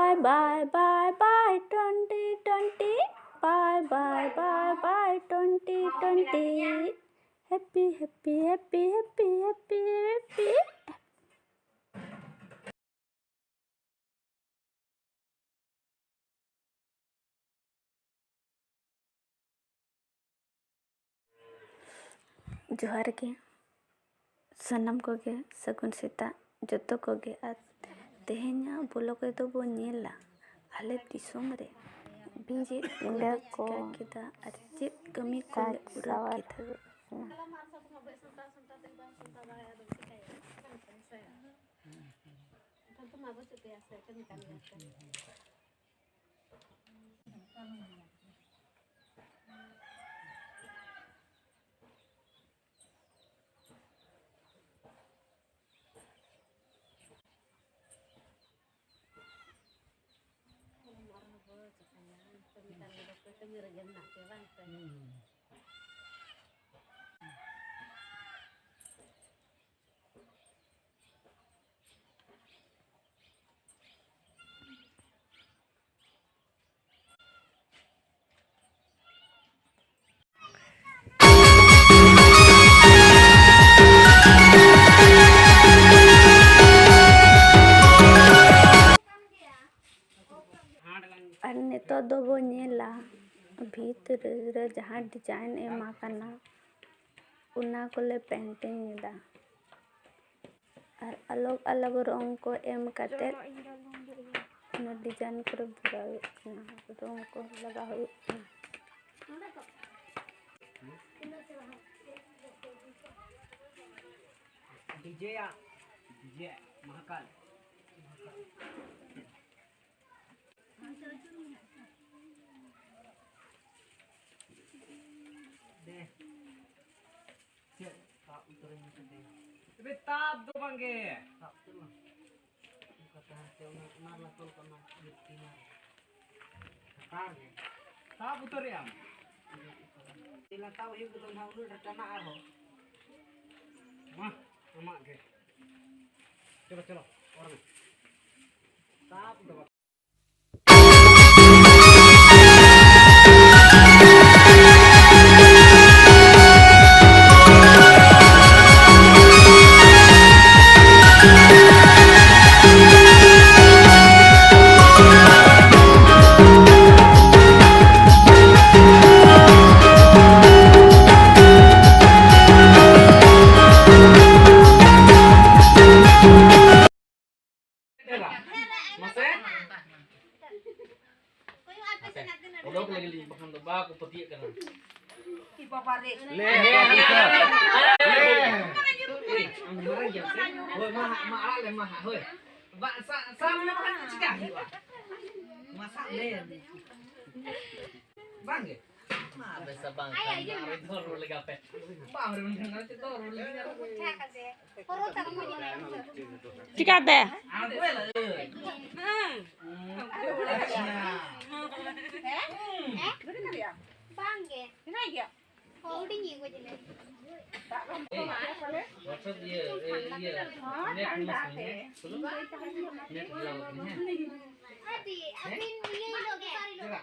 bye bye bye bye 2020. Bye bye bye bye 2020. Happy happy happy happy happy happy. जोहार के सनम को गे सगुन सेता जतो को गे आ तेहेኛ ब्लॉग रे दो बो नेला आले दिसोम रे बिजे ᱧᱤᱫᱟᱹ ᱠᱚ केदा आर चेत कमी को ले उड़ा केदा और नितो दो बो नेला भीतर रे जहाँ डिजाइन एमा कना उना कोले पेंटिंग दा और अलग अलग रंग को एम करते उना डिजाइन कर बुरा रंग को लगा हुई डीजे महाकाल दे चल आप उतरें दे अबे ताप दो बंगे ताप चलो कथा है ना लतल करना बिना कार ताप उतरे हम तिला ताव एक तो ना उड़ रटना आ हो मां अमा के चलो चलो और में ताप दो Odok lagi li bahan doba aku petik kan. Ipa pare. Le. Ambil aja sih. Woi mah ale mah hoi. Ba sa mana kan cegah hiwa. Masak le. Bang ge. Mah bisa bang kan. Ari toro lagi apa? Bang rin nang itu toro lagi. चिका दे Ada lah euy. Bangge. Kenapa? Oh, dingin gue jadi. WhatsApp dia net masuknya. Net dia begini. Hadi, abin beli lo besar lo.